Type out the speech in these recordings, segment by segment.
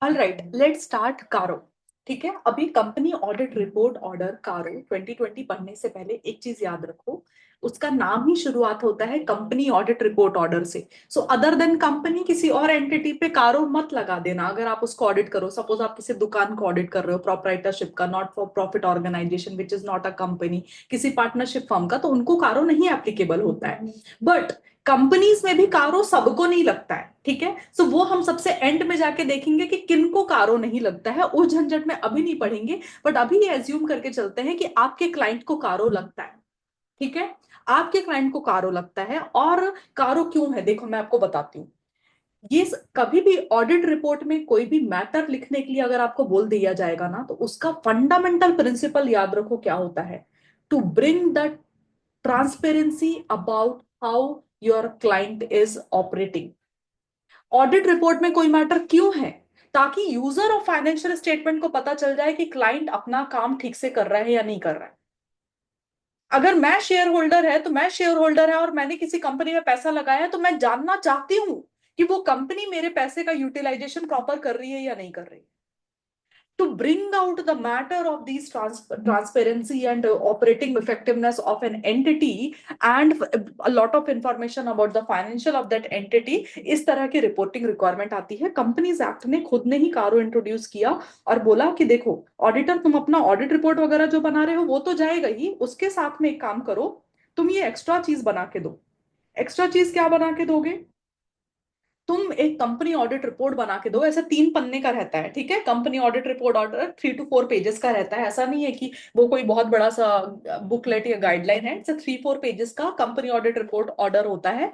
All right, let's start कारो। ठीक है, अभी कंपनी ऑडिट रिपोर्ट ऑर्डर कारो 2020 पढ़ने से पहले एक चीज याद रखो, उसका नाम ही शुरुआत होता है कंपनी ऑडिट रिपोर्ट ऑर्डर से। सो अदर देन कंपनी किसी और एंटिटी पे कारो मत लगा देना अगर आप उसको ऑडिट करो। सपोज आप किसी दुकान को ऑडिट कर रहे हो, प्रोप्राइटरशिप का, not for profit organisation which is not a company, किसी पार्टनरशिप फर्म का, तो उनको कारो नहीं एप्लीकेबल होता है। बट कंपनीज में भी कारो सबको नहीं लगता है। ठीक है, सो वो हम सबसे एंड में जाके देखेंगे कि किनको कारो नहीं लगता है, उस झंझट में अभी नहीं पढ़ेंगे। बट अभी ये एज्यूम करके चलते हैं कि आपके क्लाइंट को कारो लगता है। ठीक है, आपके क्लाइंट को कारो लगता है। और कारो क्यों है, देखो मैं आपको बताती हूँ। ये कभी भी ऑडिट रिपोर्ट में कोई भी मैटर लिखने के लिए अगर आपको बोल दिया जाएगा ना, तो उसका फंडामेंटल प्रिंसिपल याद रखो क्या होता है। To bring the transparency about how your client is operating. Audit report में कोई मैटर क्यों है, ताकि यूजर ऑफ फाइनेंशियल स्टेटमेंट को पता चल जाए कि क्लाइंट अपना काम ठीक से कर रहा है या नहीं कर रहा है। अगर मैं शेयर होल्डर है तो मैं शेयर होल्डर है और मैंने किसी कंपनी में पैसा लगाया है, तो मैं जानना चाहती हूं कि वो कंपनी मेरे पैसे का यूटिलाइजेशन प्रॉपर कर रही है या नहीं कर रही। To bring out the matter of these transparency and operating effectiveness of an entity, and a lot of information about the financial of that entity, इस तरह की रिपोर्टिंग रिक्वायरमेंट आती है। कंपनीज एक्ट ने खुद ने ही कारो इंट्रोड्यूस किया और बोला कि देखो ऑडिटर, तुम अपना ऑडिट रिपोर्ट वगैरह जो बना रहे हो वो तो जाएगा ही, उसके साथ में एक काम करो, तुम ये एक्स्ट्रा चीज बना के दो। एक्स्ट्रा चीज क्या बना के दोगे, तुम एक कंपनी ऑडिट रिपोर्ट बना के दो। ऐसा 3 पन्ने का रहता है। ठीक है, company audit report order 3 to 4 pages का रहता है। ऐसा नहीं है कि वो कोई बहुत बड़ा सा बुकलेट या गाइडलाइन है। इट्स 3-4 पेजेस का कंपनी ऑडिट रिपोर्ट ऑर्डर होता है।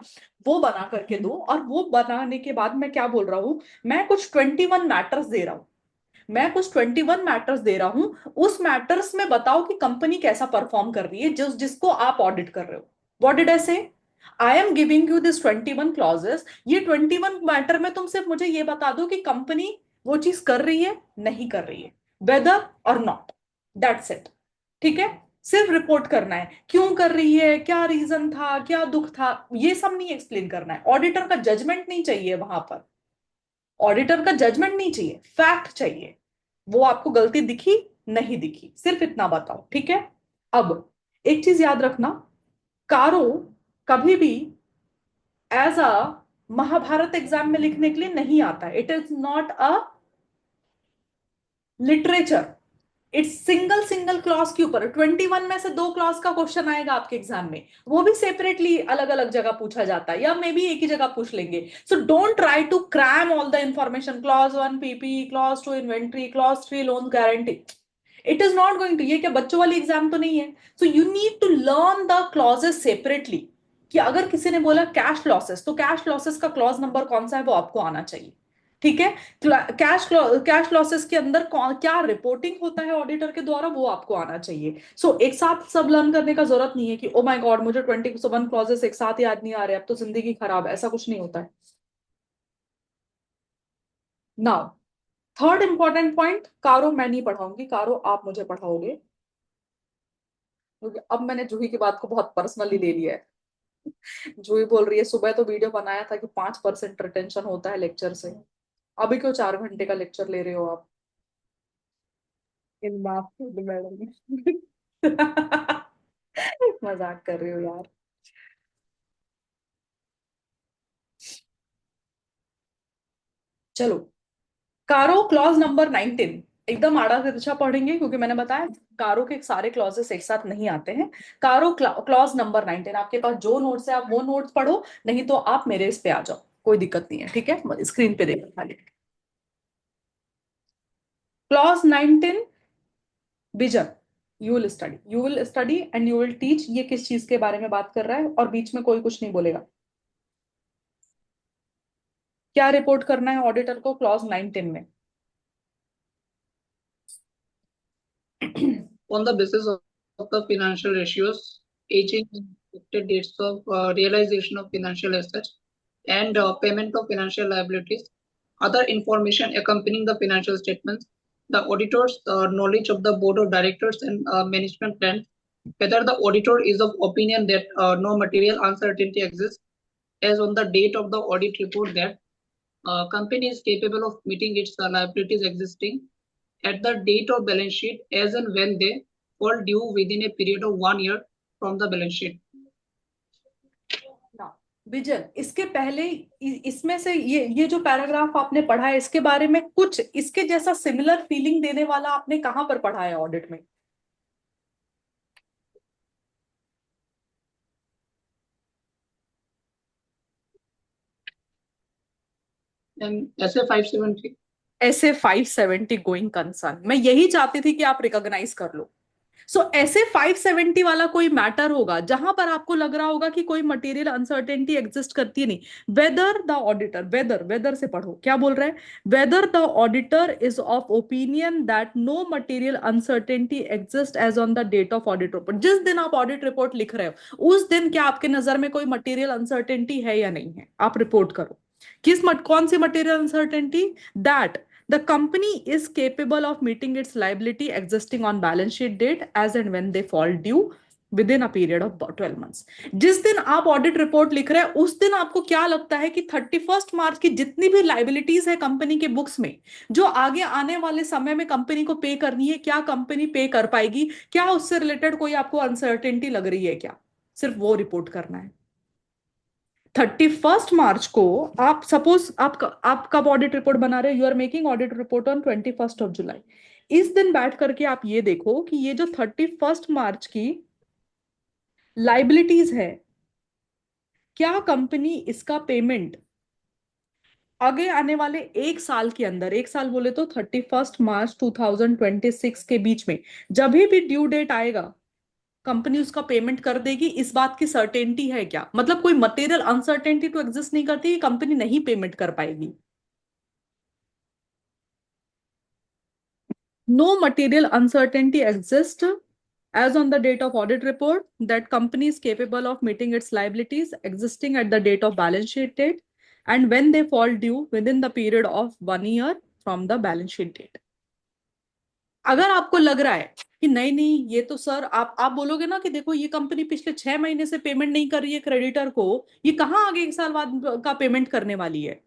वो बना करके दो। और वो बनाने के बाद मैं क्या बोल रहा हूँ, मैं कुछ 21 मैटर्स दे रहा हूँ। मैं कुछ 21 मैटर्स दे रहा हूं। उस मैटर्स में बताओ कि कंपनी कैसा परफॉर्म कर रही है जिसको आप ऑडिट कर रहे हो। व्हाट डिड आई से, I am giving you this 21 clauses. ये 21 मैटर में तुम सिर्फ मुझे ये बता दो कि कंपनी वो चीज कर रही है नहीं कर रही है, वेदर और नॉट, दैट्स इट। ठीक है, सिर्फ रिपोर्ट करना है, क्यों कर रही है, क्या रीजन था, क्या दुख था, ये सब नहीं एक्सप्लेन करना है। ऑडिटर का जजमेंट नहीं चाहिए वहां पर। ऑडिटर का जजमेंट नहीं चाहिए, फैक्ट चाहिए। वो आपको गलती दिखी नहीं दिखी, सिर्फ इतना बताओ। ठीक है, अब एक चीज याद रखना, कारो कभी भी एज अ महाभारत एग्जाम में लिखने के लिए नहीं आता। It is not a literature. It's single single clause के ऊपर 21 में से 2 क्लॉज का क्वेश्चन आएगा आपके एग्जाम में, वो भी सेपरेटली अलग अलग जगह पूछा जाता है, या मे बी एक ही जगह पूछ लेंगे। So don't try to cram all the information, clause 1 PP, clause 2 inventory, clause 3 loan guarantee. It is not going to, ये क्या बच्चों वाली एग्जाम तो नहीं है। So you need to learn the clauses separately. कि अगर किसी ने बोला कैश लॉसेस, तो कैश लॉसेस का क्लॉज नंबर कौन सा है वो आपको आना चाहिए। ठीक है, कैश लॉसेस के अंदर कौन क्या रिपोर्टिंग होता है ऑडिटर के द्वारा वो आपको आना चाहिए। एक साथ सब लर्न करने का जरूरत नहीं है कि ओ माय गॉड मुझे 21 क्लॉजेस एक साथ याद नहीं आ रहे, अब तो जिंदगी खराब है, ऐसा कुछ नहीं होता है। नाउ, थर्ड इंपॉर्टेंट पॉइंट, कारो मैं नहीं पढ़ाऊंगी, कारो आप मुझे पढ़ाओगे, क्योंकि अब मैंने जूही की बात को बहुत पर्सनली ले लिया है। जूही बोल रही है सुबह तो वीडियो बनाया था कि 5% रिटेंशन होता है लेक्चर से, अभी क्यों 4 घंटे का लेक्चर ले रहे हो आप। इन माफ कर दो मैडम। मजाक कर रही हो यार। चलो, कारो क्लॉज नंबर 19 एकदम आड़ा तिरछा पढ़ेंगे, क्योंकि मैंने बताया कारो के सारे क्लॉजेस एक साथ नहीं आते हैं। कारो क्लॉज नंबर 19, आपके पास जो नोट्स है आप वो नोट्स पढ़ो, नहीं तो आप मेरे इस पे आ जाओ, कोई दिक्कत नहीं है। ठीक है, स्क्रीन पे देखो खाली। Clause 19, vision. You will study and you will teach. ये किस चीज के बारे में बात कर रहा है, और बीच में कोई कुछ नहीं बोलेगा। क्या रिपोर्ट करना है ऑडिटर को क्लॉज 19 में। On the basis of the financial ratios, aging and expected dates of realization of financial assets and payment of financial liabilities, other information accompanying the financial statements, the auditor's knowledge of the board of directors and management plans, whether the auditor is of opinion that no material uncertainty exists as on the date of the audit report, that company is capable of meeting its liabilities existing at the date of balance sheet as and when they fall due within a period of 1 year from the balance sheet. ना vision, इसके पहले इसमें से ये जो paragraph आपने पढ़ा है, इसके बारे में कुछ इसके जैसा सिमिलर फीलिंग देने वाला आपने कहां पर पढ़ा है ऑडिट में? And ऐसे 570 ऐसे 570 गोइंग कंसर्न, मैं यही चाहती थी कि आप रिकॉग्नाइज कर लो। सो ऐसे 570 वाला कोई मैटर होगा जहां पर आपको लग रहा होगा कि कोई मटेरियल अनसर्टेनिटी एग्जिस्ट करती है नहीं, whether the auditor, whether whether से पढ़ो क्या बोल रहा है, whether the auditor is of opinion that no material uncertainty exist as on the date of audit report. जिस दिन आप ऑडिट रिपोर्ट लिख रहे हो उस दिन क्या आपके नजर में कोई मटेरियल अनसर्टेनिटी है या नहीं है, आप रिपोर्ट करो। कौन सी material uncertainty? That the company is capable of meeting its liability existing on balance sheet date as and when they fall due within a period of 12 months। जिस दिन आप ऑडिट रिपोर्ट लिख रहे हैं उस दिन आपको क्या लगता है कि 31 मार्च की जितनी भी लाइबिलिटीज है कंपनी के बुक्स में, जो आगे आने वाले समय में कंपनी को पे करनी है, क्या कंपनी पे कर पाएगी, क्या उससे रिलेटेड कोई आपको अनसर्टेनिटी लग रही है क्या? सिर्फ वो रिपोर्ट करना है। 31 मार्च को आप सपोज आप कब ऑडिट रिपोर्ट बना रहे हो, you are making audit report on 21 July. इस दिन बैठ करके आप ये देखो कि ये जो 31 मार्च की लाइबिलिटीज है, क्या कंपनी इसका पेमेंट आगे आने वाले एक साल के अंदर, एक साल बोले तो 31 मार्च 2026 के बीच में जब भी ड्यू डेट आएगा कंपनी उसका पेमेंट कर देगी, इस बात की सर्टेनिटी है क्या? मतलब कोई मटेरियल अनसर्टेनिटी तो एग्जिस्ट नहीं करती कि कंपनी नहीं पेमेंट कर पाएगी। No material uncertainty exist as on the date of audit report that company is capable of meeting its liabilities existing at the date of balance sheet date and when they fall due within the period of 1 year from the balance sheet date। अगर आपको लग रहा है कि नहीं नहीं ये तो सर, आप बोलोगे ना कि देखो ये कंपनी पिछले 6 महीने से पेमेंट नहीं कर रही है क्रेडिटर को, ये कहाँ आगे एक साल बाद का पेमेंट करने वाली है?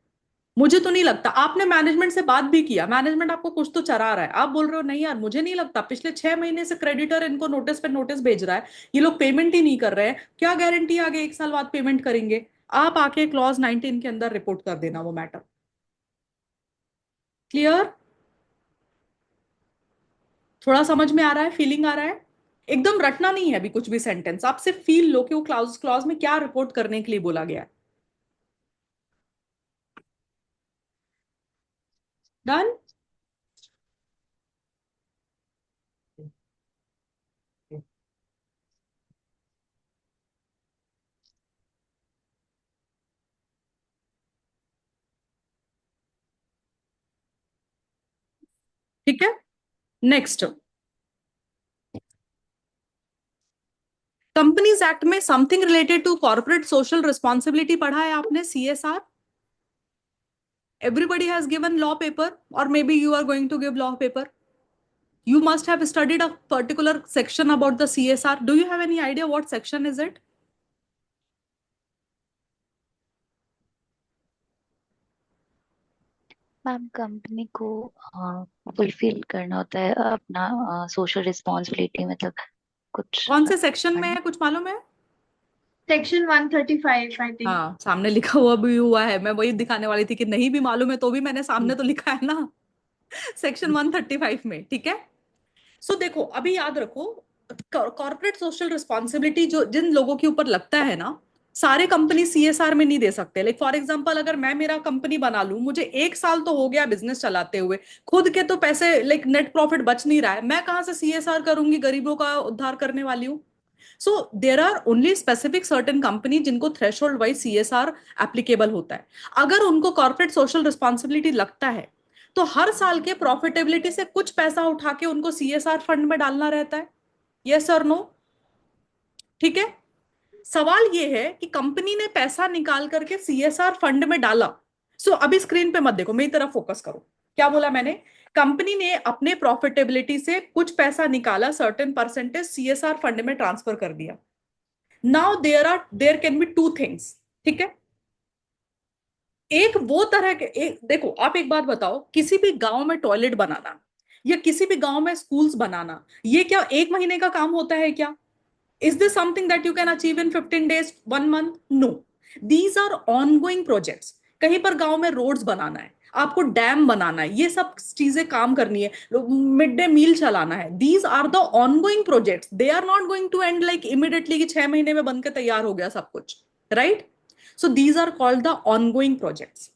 मुझे तो नहीं लगता। आपने मैनेजमेंट से बात भी किया, मैनेजमेंट आपको कुछ तो चरा रहा है, आप बोल रहे हो नहीं यार मुझे नहीं लगता, पिछले 6 महीने से क्रेडिटर इनको नोटिस पे नोटिस भेज रहा है, ये लोग पेमेंट ही नहीं कर रहे हैं, क्या गारंटी आगे एक साल बाद पेमेंट करेंगे? आप आके क्लॉज 19 के अंदर रिपोर्ट कर देना वो मैटर। क्लियर? थोड़ा समझ में आ रहा है, फीलिंग आ रहा है? एकदम रटना नहीं है अभी कुछ भी सेंटेंस, आप सिर्फ फील लो कि वो क्लॉज क्लॉज में क्या रिपोर्ट करने के लिए बोला गया है। डन? ठीक है, नेक्स्ट। कंपनीज एक्ट में something related to corporate social responsibility पढ़ा है आपने, CSR? Everybody has given law paper or maybe you are going to give law paper. You must have studied a particular section about the CSR. Do you have any idea what section is it? Ma'am company को fulfil करना होता है अपना social responsibility, मतलब कुछ कौन से section में है, कुछ मालूम है? Section 135 I think. हाँ, सामने लिखा हुआ भी हुआ है, मैं वही दिखाने वाली थी कि नहीं भी मालूम है तो भी मैंने सामने तो लिखा है ना, सेक्शन 135 में। ठीक है, सो देखो अभी याद रखो, कॉर्पोरेट सोशल रिस्पॉन्सिबिलिटी जो जिन लोगों के ऊपर लगता है ना, सारे कंपनी CSR में नहीं दे सकते। लाइक फॉर एग्जांपल अगर मैं मेरा कंपनी बना लूं, मुझे एक साल तो हो गया बिजनेस चलाते हुए, खुद के तो पैसे लाइक नेट प्रॉफिट बच नहीं रहा है, मैं कहां से CSR करूंगी, गरीबों का उद्धार करने वाली हूँ? So there are only specific certain company जिनको थ्रेशोल्ड वाइज CSR एप्लीकेबल होता है। अगर उनको कॉर्पोरेट सोशल रिस्पॉन्सिबिलिटी लगता है तो हर साल के प्रॉफिटेबिलिटी से कुछ पैसा उठा के उनको CSR फंड में डालना रहता है। यस और नो? ठीक है, सवाल ये है कि कंपनी ने पैसा निकाल करके CSR फंड में डाला। सो अभी स्क्रीन पे मत देखो, मेरी तरफ फोकस करो। क्या बोला मैंने? कंपनी ने अपने प्रॉफिटेबिलिटी से कुछ पैसा निकाला, सर्टेन परसेंटेज CSR फंड में ट्रांसफर कर दिया। Now there can be two things. ठीक है, एक वो तरह के, एक देखो आप एक बात बताओ, किसी भी गांव में टॉयलेट बनाना या किसी भी गांव में स्कूल्स बनाना, ये क्या एक महीने का काम होता है क्या? Is this something that you can achieve in 15 days, 1 month? No, these are ongoing projects. कहीं पर गांव में रोड्स बनाना है, आपको डैम बनाना है, ये सब चीजें काम करनी है, मिड डे मील चलाना है, these are the ongoing projects. They are not going to end like immediately कि 6 महीने में बन के तैयार हो गया सब कुछ, right? So these are called the ongoing projects.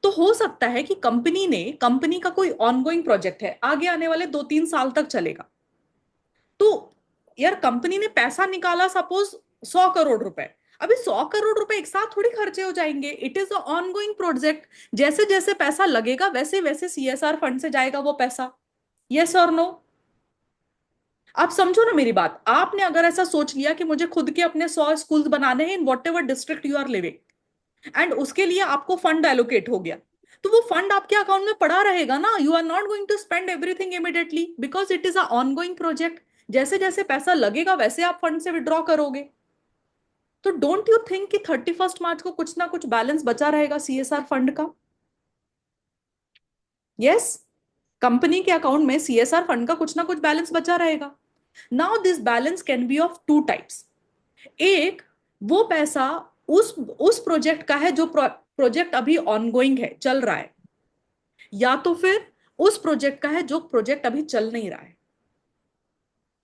तो हो सकता है कि कंपनी का कोई ऑनगोइंग प्रोजेक्ट है, आगे आने वाले 2-3 साल तक चलेगा। तो यार कंपनी ने पैसा निकाला सपोज 100 करोड़ रुपए, अभी 100 करोड़ रुपए एक साथ थोड़ी खर्चे हो जाएंगे, it is a ongoing project. जैसे जैसे पैसा लगेगा वैसे वैसे सीएसआर फंड से जाएगा वो पैसा। यस और नो? आप समझो ना मेरी बात। आपने अगर ऐसा सोच लिया कि मुझे खुद के अपने 100 स्कूल्स बनाने हैं in whatever district you are living, and उसके लिए आपको फंड एलोकेट हो गया, तो वो फंड आपके अकाउंट में पड़ा रहेगा ना। You are not going to spend everything immediately because it is a ongoing project. जैसे जैसे पैसा लगेगा वैसे आप फंड से विड्रॉ करोगे। तो डोंट यू थिंक कि 31 मार्च को कुछ ना कुछ बैलेंस बचा रहेगा सीएसआर फंड का? यस, कंपनी के अकाउंट में सीएसआर फंड का कुछ ना कुछ बैलेंस बचा रहेगा। Now this balance can be of two types. एक, वो पैसा उस प्रोजेक्ट का है जो प्रोजेक्ट अभी ऑनगोइंग है, चल रहा है, या तो फिर उस प्रोजेक्ट का है जो प्रोजेक्ट अभी चल नहीं रहा है,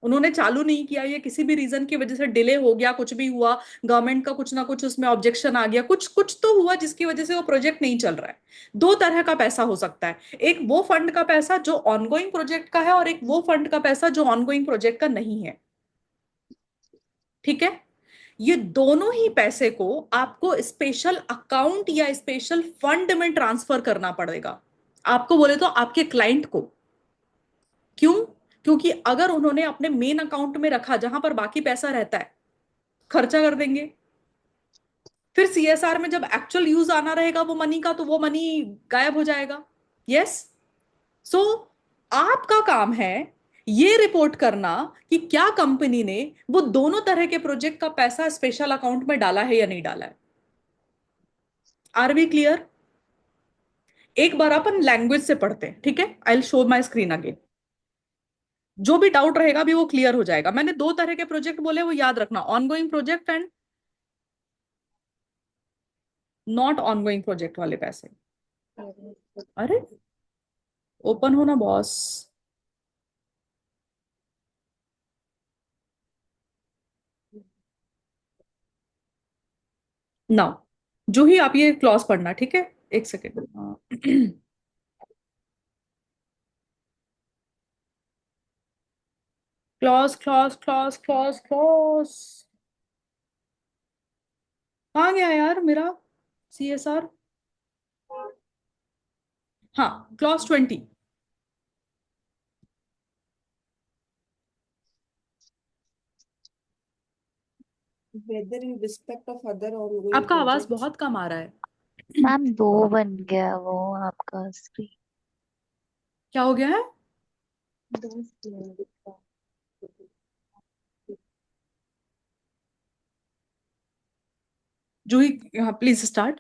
उन्होंने चालू नहीं किया, ये किसी भी रीजन की वजह से डिले हो गया, कुछ भी हुआ, गवर्नमेंट का कुछ ना कुछ उसमें ऑब्जेक्शन आ गया, कुछ कुछ तो हुआ जिसकी वजह से वो प्रोजेक्ट नहीं चल रहा है। दो तरह का पैसा हो सकता है, एक वो फंड का पैसा जो ऑनगोइंग प्रोजेक्ट का है, और एक वो फंड का पैसा जो ऑनगोइंग प्रोजेक्ट का नहीं है। ठीक है? ये दोनों ही पैसे को आपको स्पेशल अकाउंट या स्पेशल फंड में ट्रांसफर करना पड़ेगा। आपको बोले तो आपके क्लाइंट को। क्यों? क्योंकि अगर उन्होंने अपने मेन अकाउंट में रखा जहां पर बाकी पैसा रहता है, खर्चा कर देंगे, फिर सीएसआर में जब एक्चुअल यूज आना रहेगा वो मनी का, तो वो मनी गायब हो जाएगा। यस। सो आपका काम है ये रिपोर्ट करना कि क्या कंपनी ने वो दोनों तरह के प्रोजेक्ट का पैसा स्पेशल अकाउंट में डाला है या नहीं डाला है। Are we clear? एक बार अपन लैंग्वेज से पढ़ते हैं, ठीक है? I will show my screen again. जो भी डाउट रहेगा भी वो क्लियर हो जाएगा। मैंने दो तरह के प्रोजेक्ट बोले, वो याद रखना, ongoing project and not ongoing project वाले पैसे। अरे ओपन हो ना बॉस। नाउ जो ही आप ये क्लॉज पढ़ना, ठीक है? एक second. Clause clause clause clause clause कहाँ गया यार मेरा सीएसआर? हाँ, clause 20। whether in respect of other ongoing आपका आवाज projects. बहुत कम आ रहा है। मैम 2 बन गया वो आपका स्क्रीन। क्या हो गया है? Juhi, please start.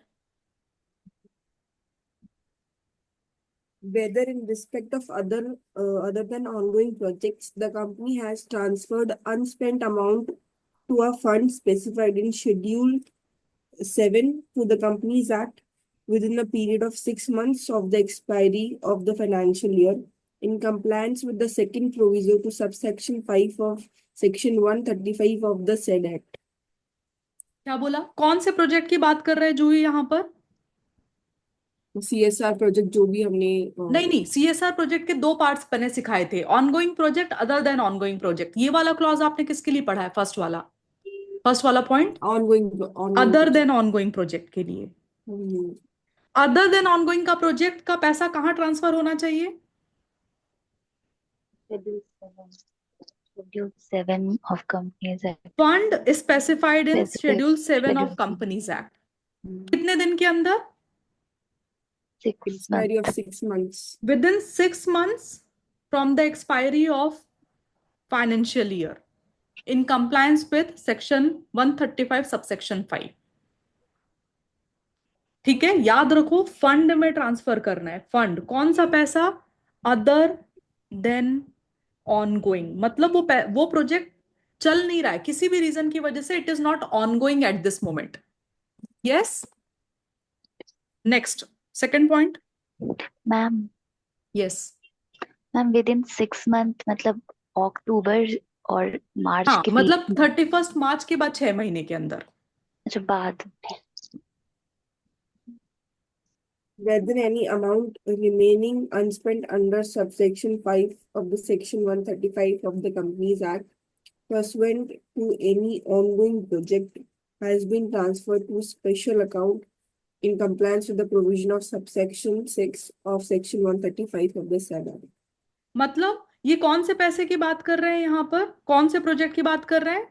Whether in respect of other than ongoing projects, the company has transferred unspent amount to a fund specified in Schedule 7 to the Companies Act within a period of 6 months of the expiry of the financial year, in compliance with the second proviso to subsection 5 of Section 135 of the said Act. क्या बोला? कौन से project की बात कर रहे हैं जूही यहाँ पर? CSR प्रोजेक्ट जो भी हमने नहीं नहीं, सीएसआर प्रोजेक्ट के दो पार्ट्स मैंने सिखाए थे, ongoing project, other than ongoing project. ये वाला क्लॉज आपने किसके लिए पढ़ा है? फर्स्ट वाला point ongoing other than ongoing project के लिए। अदर देन ऑनगोइंग का प्रोजेक्ट का पैसा कहाँ ट्रांसफर होना चाहिए? Schedule 7 of Companies Act. Fund specified in Specific schedule 7 of Schedule companies act. कितने दिन के अंदर? 6 expiry months. of 6 months. Within 6 months from the expiry of financial year, in compliance with section 135 subsection 5. ठीक है, याद रखो फंड में transfer करना है। फंड कौन सा पैसा? अदर देन ऑनगोइंग, मतलब वो प्रोजेक्ट चल नहीं रहा है किसी भी रीजन की वजह से, it is not ongoing at this moment. Yes, next second point. Ma'am yes, ma'am with in 6 month मतलब अक्टूबर और मार्च हाँ के बीच मतलब में। 31 मार्च के बाद 6 महीने के अंदर। अच्छा बाद। Whether any amount remaining unspent under subsection 5 of the section 135 of the Companies Act pursuant to any ongoing project has been transferred to special account in compliance with the provision of subsection 6 of section 135 of the said act. मतलब ये कौन से पैसे की बात कर रहे हैं यहाँ पर? कौन से प्रोजेक्ट की बात कर रहे हैं?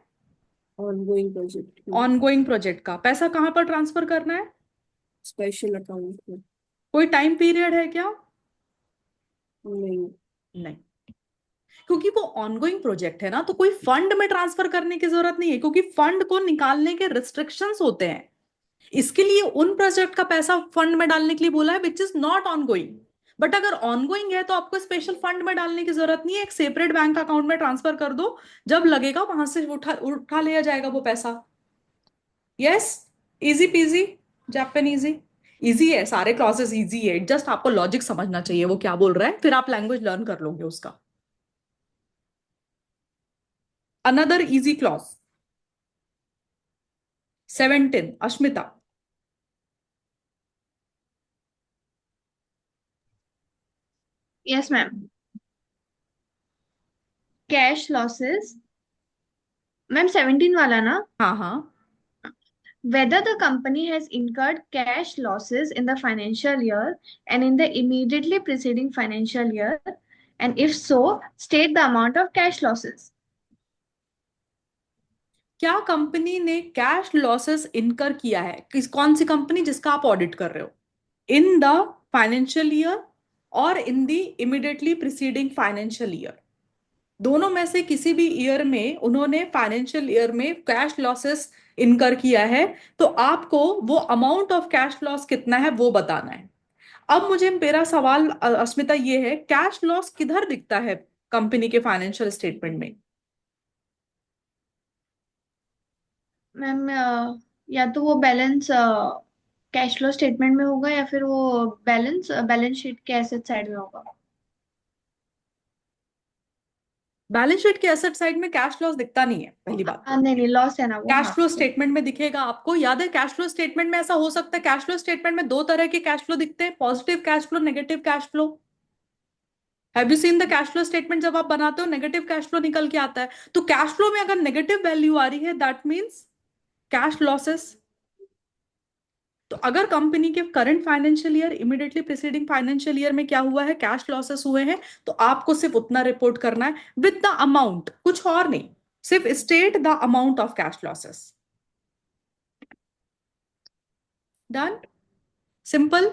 Ongoing project. ऑनगोइंग प्रोजेक्ट का पैसा कहाँ पर ट्रांसफर करना है? Special account. कोई टाइम पीरियड है क्या? नहीं. नहीं, क्योंकि वो ऑनगोइंग प्रोजेक्ट है ना, तो कोई फंड में ट्रांसफर करने की जरूरत नहीं है, क्योंकि फंड को निकालने के रिस्ट्रिक्शंस होते हैं। इसके लिए उन प्रोजेक्ट का पैसा फंड में डालने के लिए बोला है विच इज नॉट ऑनगोइंग। बट अगर ऑनगोइंग है तो आपको स्पेशल फंड में डालने की जरूरत नहीं है, एक सेपरेट बैंक अकाउंट में ट्रांसफर कर दो, जब लगेगा वहां से उठा उठा लिया जाएगा वो पैसा। Yes, easy peasy japanesey. Easy है, सारे क्लॉसेस इजी है, जस्ट आपको लॉजिक समझना चाहिए वो क्या बोल रहा है, फिर आप लैंग्वेज लर्न कर लोगे उसका। Another easy clause 17, Ashmita. Yes, ma'am. Cash losses. Ma'am, 17 वाला ना? हाँ हाँ, Whether the company has incurred cash losses in the financial year and in the immediately preceding financial year, and if so, state the amount of cash losses. क्या company ने cash losses इनकर किया है? कौन सी कंपनी जिसका आप audit कर रहे हो? इन द फाइनेंशियल ईयर और in the immediately preceding financial year, दोनों में से किसी भी ईयर में उन्होंने फाइनेंशियल ईयर में कैश लॉसेस इनकर किया है, तो आपको वो अमाउंट ऑफ कैश लॉस कितना है वो बताना है। अब मुझे मेरा सवाल अस्मिता ये है, कैश लॉस किधर दिखता है कंपनी के फाइनेंशियल स्टेटमेंट में? मैम या तो वो बैलेंस कैश फ्लो स्टेटमेंट में होगा या फिर वो बैलेंस शीट के एसेट साइड में होगा। बैलेंस शीट के एसेट साइड में कैश लॉस दिखता नहीं है, पहली बात। नहीं नहीं, लॉस है ना वो। कैश हाँ, फ्लो स्टेटमेंट में दिखेगा आपको, याद है कैश फ्लो स्टेटमेंट में ऐसा हो सकता है, कैश फ्लो स्टेटमेंट में दो तरह के कैश फ्लो दिखते हैं, positive cash flow, negative cash flow. Have you seen the cash flow statement? जब आप बनाते हो नेगेटिव कैश फ्लो निकल के आता है, तो कैश फ्लो में अगर नेगेटिव वैल्यू आ रही है दैट मींस कैश लॉसेस। तो अगर कंपनी के current financial year immediately preceding financial year में क्या हुआ है, कैश लॉसेस हुए हैं, तो आपको सिर्फ उतना रिपोर्ट करना है विद द अमाउंट, कुछ और नहीं, सिर्फ state the amount of cash losses. Done, simple.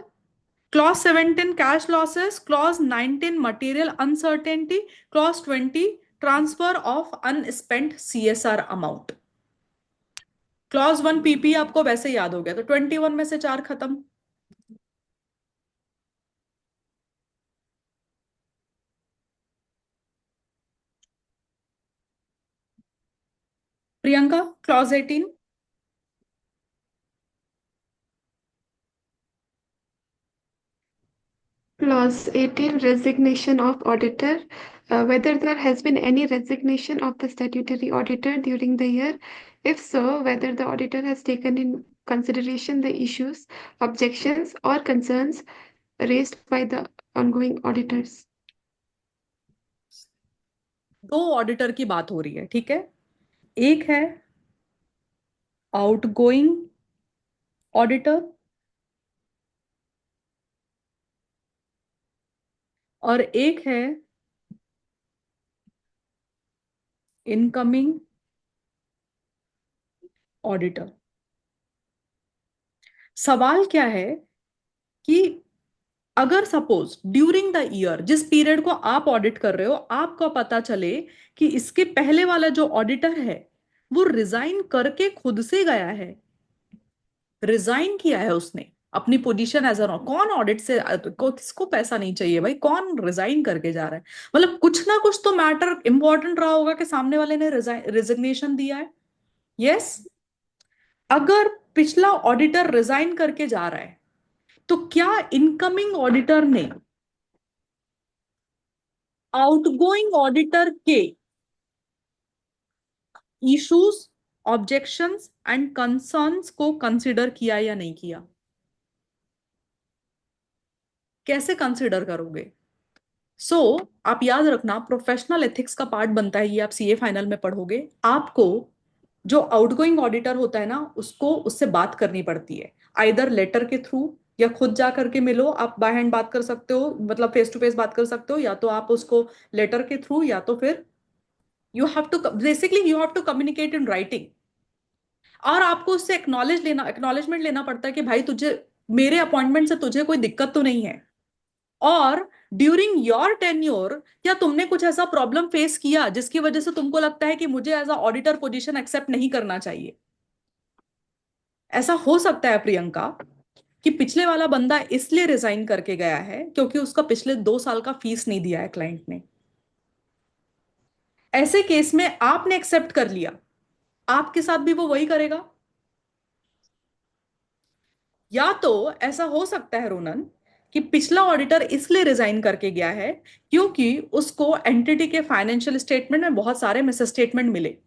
Clause 17 cash losses, Clause 19 material uncertainty, Clause 20 transfer of unspent CSR amount। Clause 1 PP आपको वैसे याद हो गया, तो 21 में से 4 खत्म। Priyanka, Clause 18। Clause 18, resignation of auditor. Whether there has been any resignation of the statutory auditor during the year. If so, whether the auditor has taken in consideration the issues, objections, or concerns raised by the ongoing auditors. दो auditor की बात हो रही है, ठीक है? एक है आउटगोइंग ऑडिटर और एक है इनकमिंग ऑडिटर। सवाल क्या है कि अगर सपोज ड्यूरिंग द ईयर, जिस पीरियड को आप ऑडिट कर रहे हो, आपको पता चले कि इसके पहले वाला जो ऑडिटर है वो रिजाइन करके खुद से गया है, रिजाइन किया है उसने अपनी पोजीशन एज अ, कौन ऑडिट से किसको पैसा नहीं चाहिए भाई, कौन रिजाइन करके जा रहा है? मतलब कुछ ना कुछ तो मैटर इंपॉर्टेंट रहा होगा कि सामने वाले ने रिजिग्नेशन दिया है। यस, अगर पिछला ऑडिटर रिजाइन करके जा रहा है तो क्या इनकमिंग ऑडिटर ने आउटगोइंग ऑडिटर के इश्यूज, ऑब्जेक्शंस एंड कंसर्न्स को कंसिडर किया या नहीं किया? कैसे कंसिडर करोगे? आप याद रखना, प्रोफेशनल एथिक्स का पार्ट बनता है, ये आप सीए फाइनल में पढ़ोगे। आपको जो आउटगोइंग ऑडिटर होता है ना, उसको उससे बात करनी पड़ती है, आइदर लेटर के थ्रू या खुद जा करके मिलो, आप बाय हैंड बात कर सकते हो, मतलब फेस टू फेस बात कर सकते हो, या तो आप उसको लेटर के थ्रू, या तो फिर you have to basically you have to communicate in writing. और आपको उससे एक्नॉलेजमेंट लेना पड़ता है कि भाई तुझे मेरे अपॉइंटमेंट से तुझे कोई दिक्कत तो नहीं है, और ड्यूरिंग योर टेन्योर क्या तुमने कुछ ऐसा प्रॉब्लम फेस किया जिसकी वजह से तुमको लगता है कि मुझे as a auditor position accept नहीं करना चाहिए? ऐसा हो सकता है प्रियंका कि पिछले वाला बंदा इसलिए रिजाइन करके गया है क्योंकि उसका पिछले 2 साल का फीस नहीं दिया है क्लाइंट ने। ऐसे केस में आपने एक्सेप्ट कर लिया, आपके साथ भी वो वही करेगा? या तो ऐसा हो सकता है रोनन कि पिछला ऑडिटर इसलिए रिजाइन करके गया है क्योंकि उसको एंटिटी के फाइनेंशियल स्टेटमेंट में बहुत सारे मिस स्टेटमेंट मिले।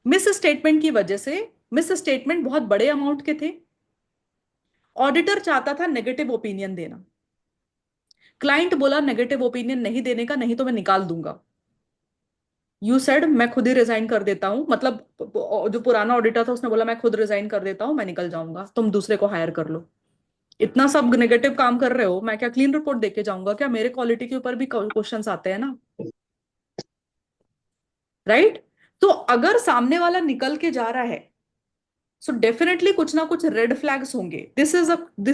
मिस स्टेटमेंट की वजह से, मिस स्टेटमेंट बहुत बड़े अमाउंट के थे, ऑडिटर चाहता था नेगेटिव ओपिनियन देना, क्लाइंट बोला नेगेटिव ओपिनियन नहीं देने का, नहीं तो मैं निकाल दूंगा। यू सेड मैं खुद ही रिजाइन कर देता हूं, मतलब जो पुराना ऑडिटर था उसने बोला मैं खुद रिजाइन कर देता हूं, मैं निकल जाऊंगा, तुम दूसरे को हायर कर लो। इतना सब नेगेटिव काम कर रहे हो, मैं क्या क्लीन रिपोर्ट देके जाऊंगा क्या? मेरे क्वालिटी के ऊपर भी क्वेश्चंस आते हैं ना, राइट? तो अगर सामने वाला निकल के जा रहा है, सो डेफिनेटली कुछ ना कुछ रेड फ्लैग्स होंगे। This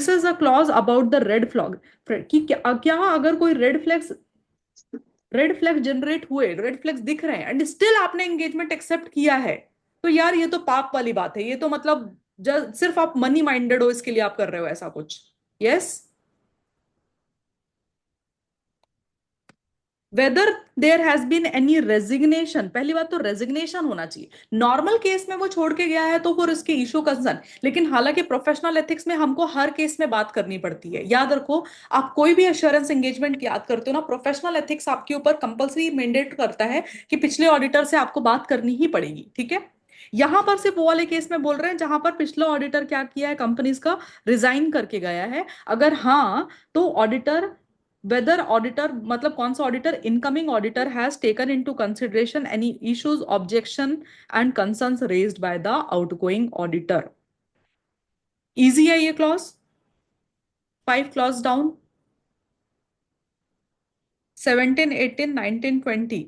is a clause about the red flag, कि क्या अगर कोई रेड फ्लैग जनरेट हुए, रेड फ्लैग्स दिख रहे हैं, एंड स्टिल आपने एंगेजमेंट एक्सेप्ट किया है, तो यार ये तो पाप वाली बात है, ये तो मतलब सिर्फ आप मनी माइंडेड हो इसके लिए आप कर रहे हो ऐसा कुछ। Yes, whether there has been any resignation, पहली बात तो रेजिग्नेशन होना चाहिए। नॉर्मल केस में वो छोड़ के गया है तो फिर उसके इशू कंसर्न, लेकिन हालांकि प्रोफेशनल एथिक्स में हमको हर केस में बात करनी पड़ती है। याद रखो, आप कोई भी अश्योरेंस एंगेजमेंट याद करते हो ना, प्रोफेशनल एथिक्स आपके ऊपर कंपल्सरी मैंडेट करता है कि पिछले ऑडिटर से आपको बात करनी ही पड़ेगी, ठीक है? यहां पर सिर्फ वो वाले केस में बोल रहे हैं जहां पर पिछला ऑडिटर क्या किया है, कंपनीज का रिजाइन करके गया है। अगर हाँ, तो ऑडिटर, whether auditor मतलब कौन सा auditor, incoming auditor has taken into consideration any issues, objection and concerns raised by the outgoing auditor. Easy है ये क्लॉज, 5 क्लॉज डाउन, 17, 18, 19, 20।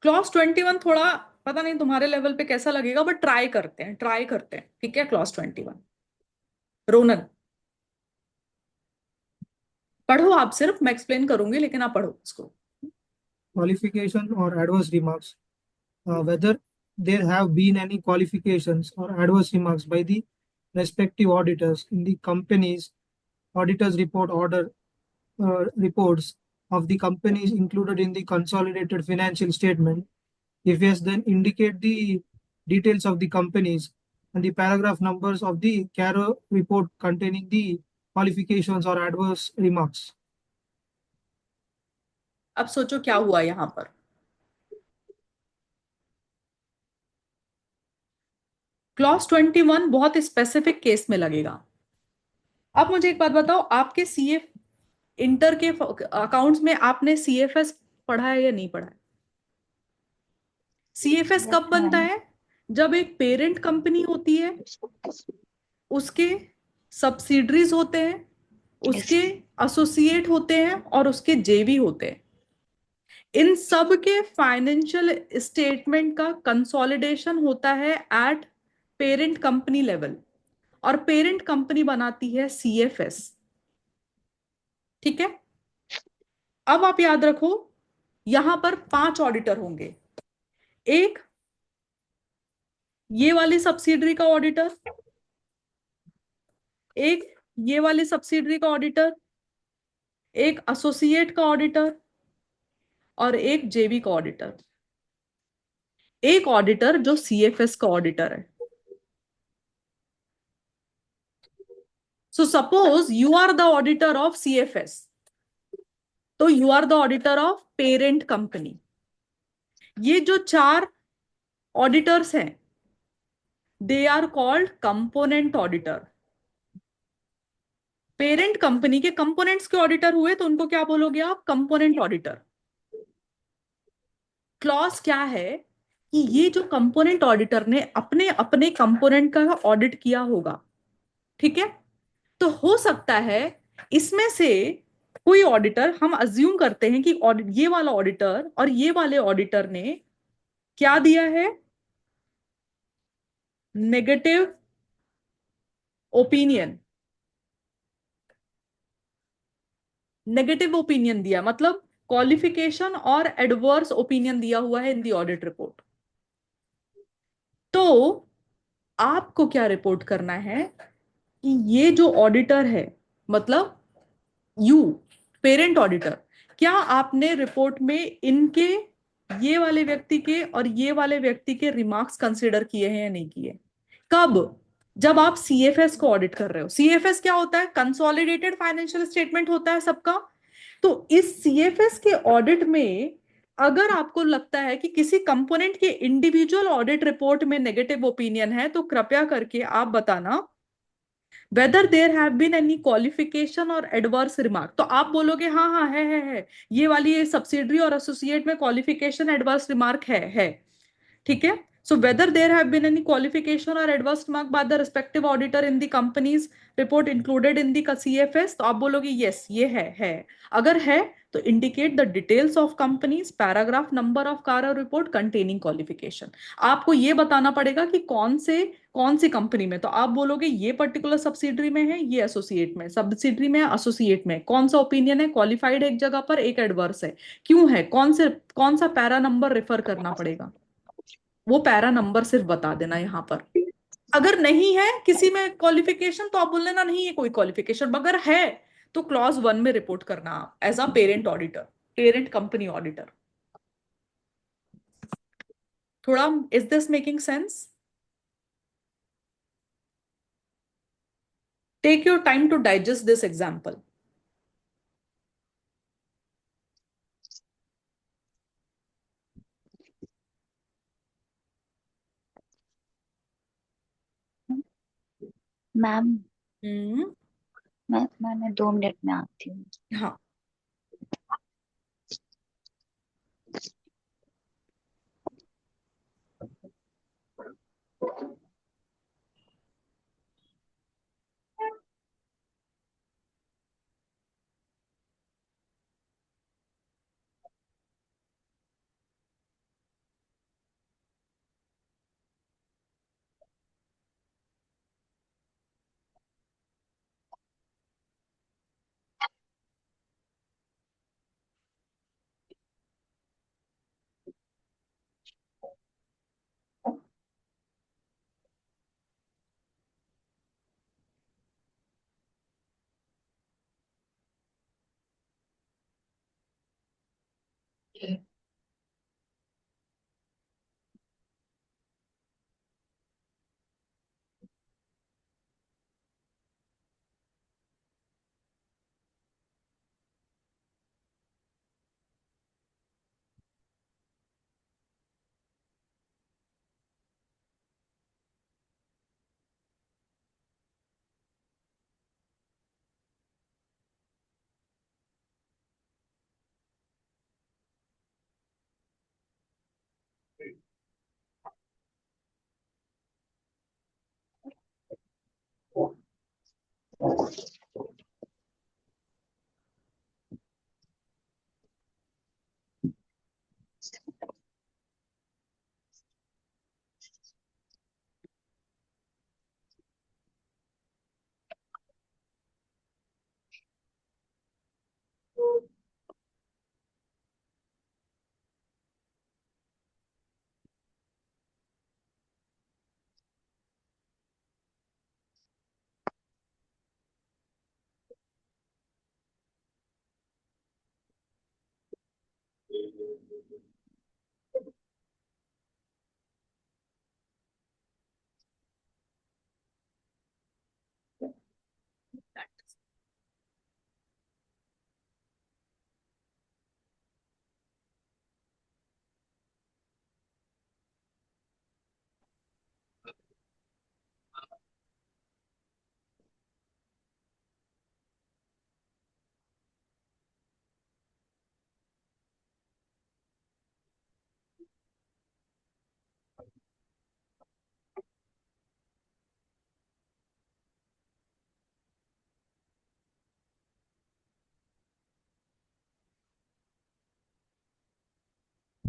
क्लॉज 21 थोड़ा पता नहीं तुम्हारे लेवल पे कैसा लगेगा, बट ट्राई करते हैं, ठीक है? क्लॉज 21, रोनन पढ़ो आप, सिर्फ मैं एक्सप्लेन करूंगी लेकिन आप पढ़ो इसको। Qualification or adverse remarks. Whether there have been any qualifications or adverse remarks by the respective auditors in the company's auditors report order reports of the companies included in the consolidated financial statement. If yes, then indicate the details of the companies and the paragraph numbers of the CARO report containing the qualifications or adverse remarks. अब सोचो क्या हुआ यहां पर। Clause 21 बहुत specific case में लगेगा। अब मुझे एक बात बताओ, आपके सीए इंटर के अकाउंट्स में आपने सीएफएस पढ़ा है या नहीं पढ़ा है? सीएफएस कब बनता है? जब एक पेरेंट कंपनी होती है, उसके सब्सिडरीज होते हैं, उसके एसोसिएट होते हैं और उसके जेवी होते हैं। इन सब के फाइनेंशियल स्टेटमेंट का कंसोलिडेशन होता है एट पेरेंट कंपनी लेवल, और पेरेंट कंपनी बनाती है सीएफएस, ठीक है? अब आप याद रखो, यहां पर 5 ऑडिटर होंगे। एक ये वाली सब्सिडरी का ऑडिटर, एक ये वाली सब्सिडरी का ऑडिटर, एक एसोसिएट का ऑडिटर और एक जेवी का ऑडिटर। एक ऑडिटर जो सीएफएस का ऑडिटर है। So suppose you are the auditor of CFS, तो you are the auditor of parent company. ये जो चार ऑडिटर्स हैं, they are called component auditor. Parent company के कंपोनेंट्स के ऑडिटर हुए तो उनको क्या बोलोगे आप? Component auditor. क्लॉज क्या है कि ये जो कंपोनेंट ऑडिटर ने अपने अपने कंपोनेंट का ऑडिट किया होगा, ठीक है, तो हो सकता है इसमें से कोई ऑडिटर, हम अज्यूम करते हैं कि ये वाला ऑडिटर और ये वाले ऑडिटर ने क्या दिया है? Negative opinion. नेगेटिव ओपिनियन दिया मतलब क्वालिफिकेशन और एडवर्स ओपिनियन दिया हुआ है इन दी ऑडिट रिपोर्ट। तो आपको क्या रिपोर्ट करना है कि ये जो ऑडिटर है, मतलब यू पेरेंट ऑडिटर, क्या आपने रिपोर्ट में इनके, ये वाले व्यक्ति के और ये वाले व्यक्ति के रिमार्क्स कंसिडर किए हैं या नहीं किए? कब? जब आप सीएफएस को ऑडिट कर रहे हो। सीएफएस क्या होता है? कंसोलिडेटेड फाइनेंशियल स्टेटमेंट होता है सबका। तो इस सीएफएस के ऑडिट में अगर आपको लगता है कि किसी कंपोनेंट के इंडिविजुअल ऑडिट रिपोर्ट में नेगेटिव ओपिनियन है, तो कृपया करके आप बताना whether there have been any qualification or adverse remark। तो आप बोलोगे हाँ हाँ है, ये वाली ये सब्सिडरी और एसोसिएट में क्वालिफिकेशन एडवर्स रिमार्क है, ठीक है। So whether there have been any qualification or adverse remark by the respective auditor in the company's report included in the CFS, तो आप बोलोगे yes ये है। अगर है तो indicate the details of companies, paragraph number of car report containing qualification। आपको ये बताना पड़ेगा कि कौन सी कंपनी में। तो आप बोलोगे ये पर्टिकुलर सब्सिडरी में है, ये एसोसिएट में, सब्सिडरी में एसोसिएट में कौन सा ओपिनियन है? क्वालिफाइड एक जगह पर, एक एडवर्स है। क्यों है? कौन सा पैरा नंबर रेफर करना पड़ेगा? वो पैरा नंबर सिर्फ बता देना यहां पर। अगर नहीं है किसी में क्वालिफिकेशन तो आप बोल लेना नहीं है कोई क्वालिफिकेशन। अगर है तो क्लॉज 1 में रिपोर्ट करना आप as a parent auditor, parent company auditor. थोड़ा is this making sense? Take your time to digest this example. Ma'am hmm. मैं 2 मिनट में आती हूँ। हाँ।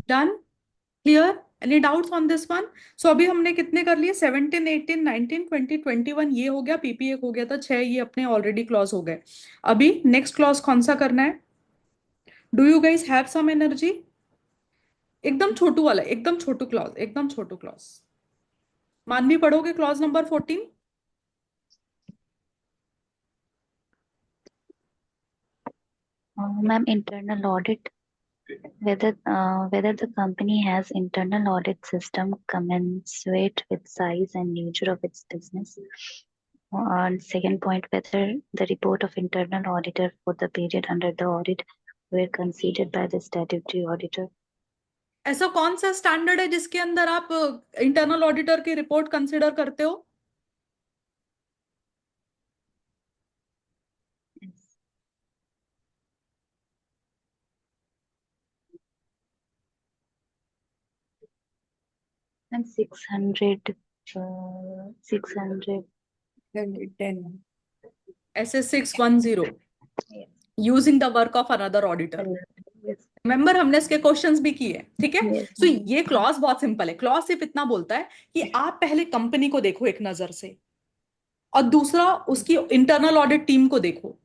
Done, clear, any doubts on this one? So अभी हमने कितने कर लिए? 17, 18, 19, 20, 21, ये हो गया, पीपीए हो गया था 6, ये अपने ऑलरेडी क्लॉज हो गए। अभी नेक्स्ट क्लॉज कौन सा करना है? Do you guys have some energy? एकदम छोटू वाला, एकदम छोटू क्लॉज, एकदम छोटू क्लॉज। मानवी पढ़ोगे clause number 14? Ma'am, internal audit, whether the company has internal audit system commensurate with size and nature of its business. And second point, whether the report of internal auditor for the period under the audit were considered by the statutory auditor. ऐसा कौन सा standard है जिसके अंदर आप internal auditor की report consider करते हो? And 600, 600. 10. ऐसे 610 using the work of another auditor. Yes. Remember हमने इसके क्वेश्चंस भी किए, ठीक है? Yes, सो ma'am. ये क्लॉज बहुत सिंपल है। क्लॉज सिर्फ इतना बोलता है कि आप पहले कंपनी को देखो एक नजर से, और दूसरा उसकी इंटरनल ऑडिट टीम को देखो,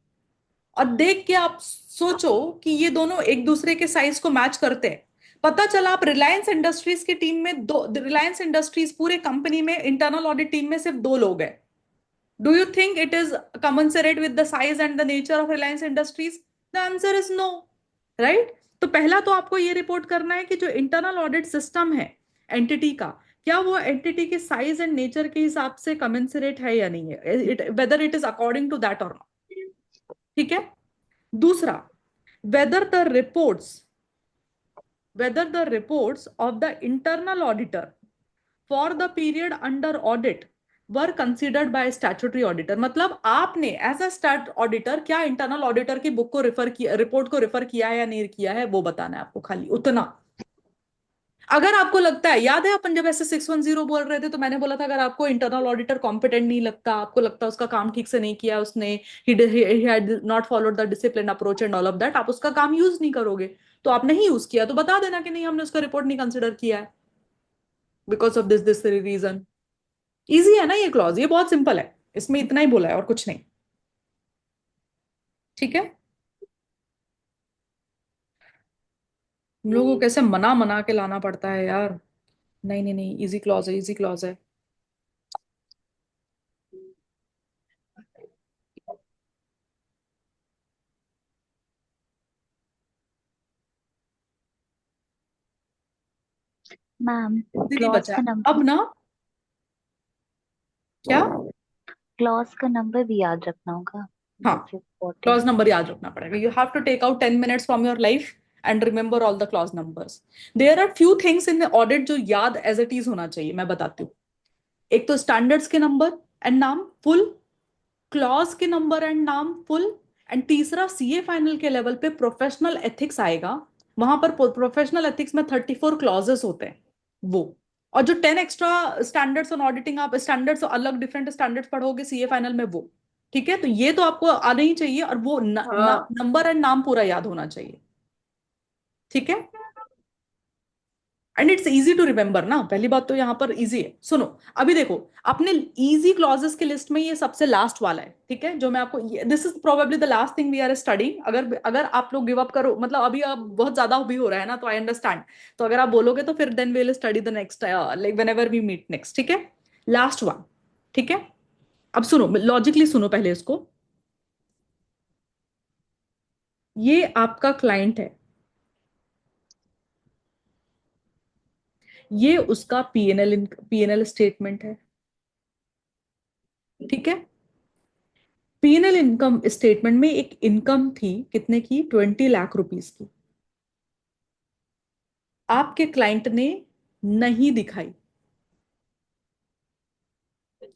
और देख के आप सोचो कि ये दोनों एक दूसरे के साइज को मैच करते हैं। पता चला आप रिलायंस इंडस्ट्रीज की टीम में दो, रिलायंस इंडस्ट्रीज पूरे कंपनी में इंटरनल ऑडिट टीम में सिर्फ 2 लोग हैं। Do you think it is commensurate with the size and the nature of Reliance Industries? The answer is no, right? तो पहला तो आपको ये रिपोर्ट करना है कि जो इंटरनल ऑडिट सिस्टम है एंटिटी का, क्या वो एंटिटी के साइज एंड नेचर के हिसाब से commensurate है या नहीं है, whether it is according to that or not, ठीक है? दूसरा, whether the reports of the internal auditor for the period under audit were considered by statutory auditor। मतलब आपने एज अ स्टैट ऑडिटर क्या इंटरनल ऑडिटर की book को refer किया, report को रिफर किया है या नहीं किया है, वो बताना है आपको, खाली उतना। अगर आपको लगता है, याद है अपन जब ऐसे 610 बोल रहे थे तो मैंने बोला था अगर आपको इंटरनल ऑडिटर कॉम्पिटेंट नहीं लगता, आपको लगता है उसका काम ठीक से नहीं किया उसने, he had not followed the discipline approach and all of that, आप उसका काम यूज नहीं करोगे। तो आप नहीं यूज किया तो बता देना कि नहीं हमने उसका रिपोर्ट नहीं कंसिडर किया है because of this reason. Easy है ना ये क्लॉज, ये बहुत सिंपल है, इसमें इतना ही बोला है और कुछ नहीं, ठीक है? हम लोगों को कैसे मना मना के लाना पड़ता है यार। नहीं नहीं नहीं, इजी क्लॉज है, इजी क्लॉज है। Ma'am, नहीं clause बचा का है। नंबर, अब ना क्या, clause का नंबर भी याद रखना होगा। हाँ, That's important. क्लॉज नंबर याद रखना पड़ेगा। You have to take out 10 minutes from your life and remember all the clause numbers. There are few things in audit जो याद एज इट इज होना चाहिए, मैं बताती हूँ। एक तो स्टैंडर्ड्स के नंबर एंड नाम फुल, क्लॉज के नंबर एंड नाम फुल, एंड तीसरा सीए फाइनल के लेवल पे प्रोफेशनल एथिक्स आएगा। वहां पर प्रोफेशनल एथिक्स में 34 क्लॉजेस होते हैं वो, और जो 10 एक्स्ट्रा स्टैंडर्ड्स ऑन ऑडिटिंग, आप स्टैंडर्ड्स अलग डिफरेंट स्टैंडर्ड्स पढ़ोगे सीए फाइनल में वो, ठीक है? तो ये तो आपको आना ही चाहिए, और वो हाँ नंबर एंड नाम पूरा याद होना चाहिए, ठीक है? And it's easy to remember ना, पहली बात तो यहाँ पर इजी है। सुनो, अभी देखो, अपने इजी क्लॉजेस की लिस्ट में ये सबसे लास्ट वाला है, ठीक है? जो मैं आपको, this is probably the last thing we are studying. अगर अगर आप लोग गिव अप करो, मतलब अभी अब बहुत ज्यादा भी हो रहा है ना, तो आई अंडरस्टैंड। तो अगर आप बोलोगे तो फिर then we will study the next, like whenever we meet next, ठीक है? लास्ट वन, ठीक है? अब सुनो, लॉजिकली सुनो पहले इसको। ये आपका क्लाइंट है, ये उसका पीएनएल स्टेटमेंट है, ठीक है। पीएनएल इनकम स्टेटमेंट में एक इनकम थी कितने की, 20 लाख रुपीस की। आपके क्लाइंट ने नहीं दिखाई,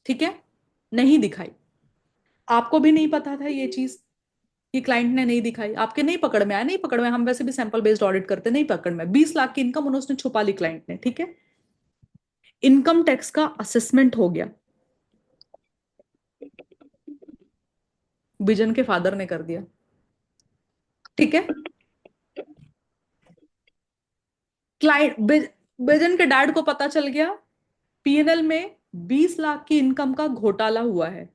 ठीक है, नहीं दिखाई। आपको भी नहीं पता था ये चीज कि क्लाइंट ने नहीं दिखाई, आपके नहीं पकड़ में आया, नहीं पकड़ में, हम वैसे भी सैंपल बेस्ड ऑडिट करते, नहीं पकड़ में, 20 लाख की इनकम उन्होंने छुपा ली क्लाइंट ने, ठीक है। इनकम टैक्स का असेसमेंट हो गया, बिजन के फादर ने कर दिया, ठीक है। क्लाइंट बिजन के डैड को पता चल गया पीएनएल में 20 लाख की इनकम का घोटाला हुआ है।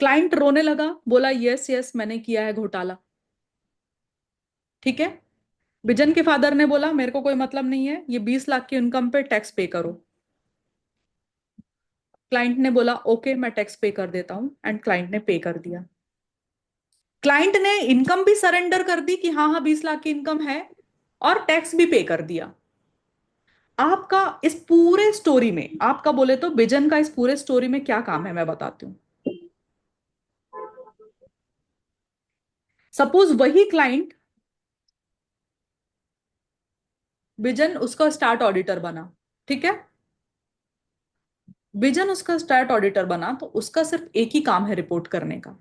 क्लाइंट रोने लगा, बोला यस यस मैंने किया है घोटाला, ठीक है। बिजन के फादर ने बोला मेरे को कोई मतलब नहीं है, ये 20 लाख की इनकम पे टैक्स पे करो। क्लाइंट ने बोला ओके मैं टैक्स पे कर देता हूं, एंड क्लाइंट ने पे कर दिया। क्लाइंट ने इनकम भी सरेंडर कर दी कि हाँ हाँ 20 लाख की इनकम है, और टैक्स भी पे कर दिया। आपका इस पूरे स्टोरी में, आपका बोले तो बिजन का इस पूरे स्टोरी में क्या काम है मैं बताती हूँ। सपोज वही क्लाइंट, बिजन उसका स्टार्ट ऑडिटर बना, ठीक है। बिजन उसका स्टार्ट ऑडिटर बना तो उसका सिर्फ एक ही काम है रिपोर्ट करने का,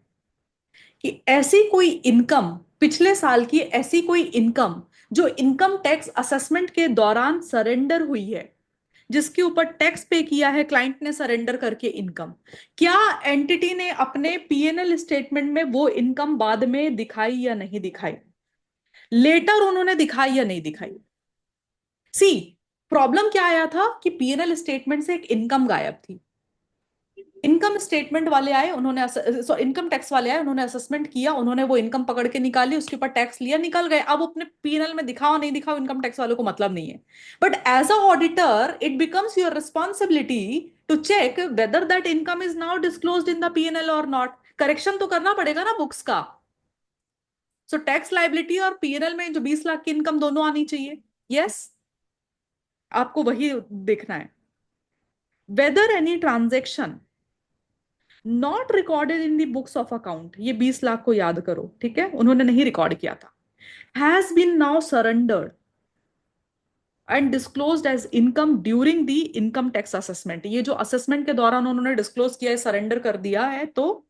कि ऐसी कोई इनकम, पिछले साल की ऐसी कोई इनकम जो इनकम टैक्स असेसमेंट के दौरान सरेंडर हुई है, जिसके ऊपर टैक्स पे किया है क्लाइंट ने सरेंडर करके इनकम, क्या एंटिटी ने अपने पीएनएल स्टेटमेंट में वो इनकम बाद में दिखाई या नहीं दिखाई, लेटर उन्होंने दिखाई या नहीं दिखाई। सी, प्रॉब्लम क्या आया था कि पीएनएल स्टेटमेंट से एक इनकम गायब थी। इनकम स्टेटमेंट वाले आए, उन्होंने इनकम टैक्स वाले आए, उन्होंने असेसमेंट किया, उन्होंने वो इनकम पकड़ के निकाली, उसके ऊपर टैक्स लिया, निकल गए। अब अपने पीएनएल में दिखाओ नहीं दिखाओ, इनकम टैक्स वालों को मतलब नहीं है। But as a auditor it becomes your responsibility to check whether that income is now disclosed in the PNL और नॉट। करेक्शन तो करना पड़ेगा ना बुक्स का। सो टैक्स लाइबिलिटी और पीएनएल में जो 20 लाख की इनकम दोनों आनी चाहिए। यस, आपको वही देखना है। Whether any transaction not recorded in the books of account, ये 20 लाख को याद करो, ठीक है, उन्होंने नहीं रिकॉर्ड किया था, has been now surrendered and disclosed as income during the income tax assessment. ये जो असेसमेंट के दौरान उन्होंने डिस्क्लोज किया है, सरेंडर कर दिया है, तो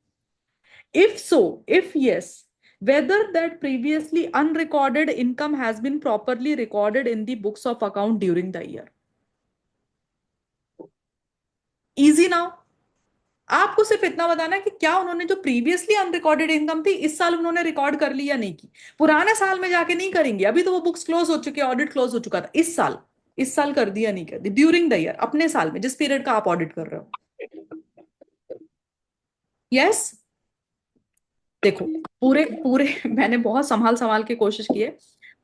if so, if yes, whether that previously unrecorded income has been properly recorded in the books of account during the year. Easy now. आपको सिर्फ इतना बताना है कि क्या उन्होंने जो प्रीवियसली अनरिकॉर्डेड इनकम थी इस साल उन्होंने रिकॉर्ड कर ली या नहीं की। पुराने साल में जाके नहीं करेंगे, अभी तो वो बुक्स क्लोज हो चुके, ऑडिट क्लोज हो चुका था। इस साल कर दिया नहीं कर दी, ड्यूरिंग द ईयर, अपने साल में जिस पीरियड का आप ऑडिट कर रहे हो। यस, देखो पूरे पूरे मैंने बहुत संभाल संभाल के कोशिश की है।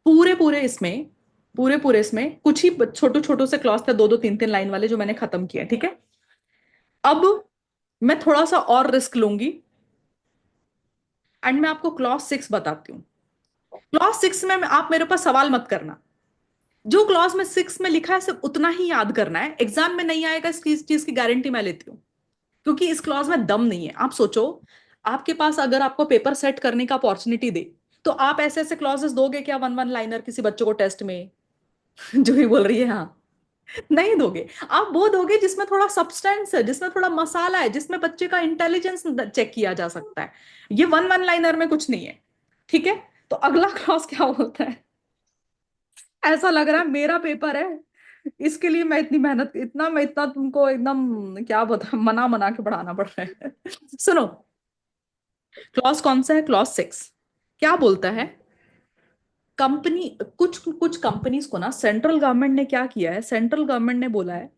पूरे इसमें कुछ ही छोटू छोटू से क्लॉज थे, 2-2 3-3 लाइन वाले, जो मैंने खत्म किए, ठीक है। अब मैं थोड़ा सा और रिस्क लूंगी एंड मैं आपको क्लॉज 6 बताती हूँ। क्लॉज 6 में आप मेरे पास सवाल मत करना, जो क्लॉज में 6 में लिखा है सिर्फ उतना ही याद करना है। एग्जाम में नहीं आएगा इस चीज की गारंटी मैं लेती हूँ, क्योंकि इस क्लॉज में दम नहीं है। आप सोचो, आपके पास अगर आपको पेपर सेट करने का अपॉर्चुनिटी दे, तो आप ऐसे ऐसे क्लॉजेस दोगे क्या 1-1 लाइनर किसी बच्चों को टेस्ट में? जो ही बोल रही है हाँ, नहीं दोगे। आप वो दोगे जिसमें थोड़ा सब्सटेंस है, जिसमें थोड़ा मसाला है, जिसमें बच्चे का इंटेलिजेंस चेक किया जा सकता है। ये 1-1 लाइनर में कुछ नहीं है, ठीक है। तो अगला क्लॉज क्या बोलता है? ऐसा लग रहा है मेरा पेपर है, इसके लिए मैं इतनी मेहनत, मैं इतना तुमको एकदम क्या बता, मना मना के पढ़ाना पड़ रहा है। सुनो, क्लॉज कौन सा है? क्लॉज 6 क्या बोलता है? कंपनी, कुछ कुछ कंपनीज को ना सेंट्रल गवर्नमेंट ने क्या किया है, सेंट्रल गवर्नमेंट ने बोला है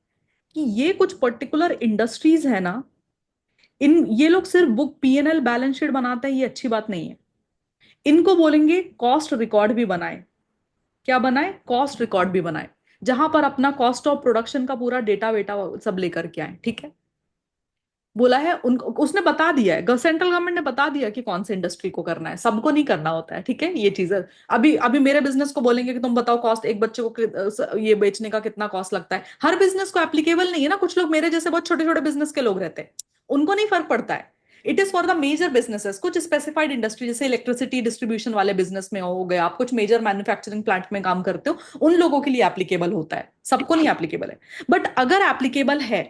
कि ये कुछ पर्टिकुलर इंडस्ट्रीज है ना, ये लोग सिर्फ बुक पीएनएल बैलेंस शीट बनाते हैं, ये अच्छी बात नहीं है। इनको बोलेंगे कॉस्ट रिकॉर्ड भी बनाए। क्या बनाए? कॉस्ट रिकॉर्ड भी बनाए, जहां पर अपना कॉस्ट ऑफ प्रोडक्शन का पूरा डेटा वेटा सब लेकर के आए, ठीक है। बोला है उनको, उसने बता दिया है, सेंट्रल गवर्नमेंट ने बता दिया कि कौन से इंडस्ट्री को करना है, सबको नहीं करना होता है, ठीक है ये चीज है। अभी अभी मेरे बिजनेस को बोलेंगे कि तुम बताओ कॉस्ट, एक बच्चे को ये बेचने का कितना कॉस्ट लगता है, हर बिजनेस को एप्लीकेबल नहीं है ना, कुछ लोग मेरे जैसे बहुत छोटे छोटे बिजनेस के लोग रहते हैं, उनको नहीं फर्क पड़ता है। It is for the major businesses, कुछ स्पेसिफाइड इंडस्ट्री जैसे इलेक्ट्रिसिटी डिस्ट्रीब्यूशन वाले बिजनेस में हो गए, आप कुछ मेजर मैन्युफैक्चरिंग प्लांट में काम करते हो, उन लोगों के लिए एप्लीकेबल होता है, सबको नहीं एप्लीकेबल है। बट अगर एप्लीकेबल है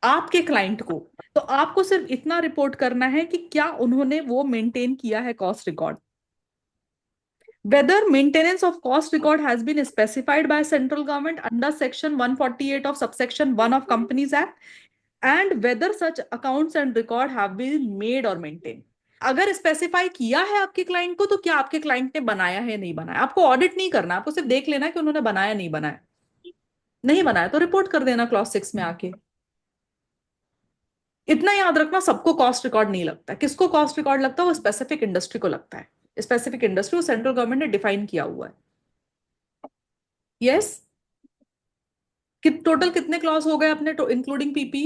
आपके क्लाइंट को, तो आपको सिर्फ इतना रिपोर्ट करना है कि क्या उन्होंने वो मेंटेन किया है cost record, whether maintenance of cost record has been specified by central government under section 148 of subsection 1 of companies act, and whether such accounts and record have been made or maintained। अगर specify किया है आपके client को, तो क्या आपके client ने बनाया है नहीं बनाया, आपको ऑडिट नहीं करना, आपको सिर्फ देख लेना है कि उन्होंने बनाया नहीं बनाया, नहीं बनाया तो रिपोर्ट कर देना क्लॉज 6 में आके। इतना याद रखना, सबको कॉस्ट रिकॉर्ड नहीं लगता, किसको कॉस्ट रिकॉर्ड लगता है वो स्पेसिफिक इंडस्ट्री को लगता है, स्पेसिफिक इंडस्ट्री वो सेंट्रल गवर्नमेंट ने डिफाइन किया हुआ है। यस, कि टोटल कितने क्लॉज हो गए अपने इंक्लूडिंग पीपी?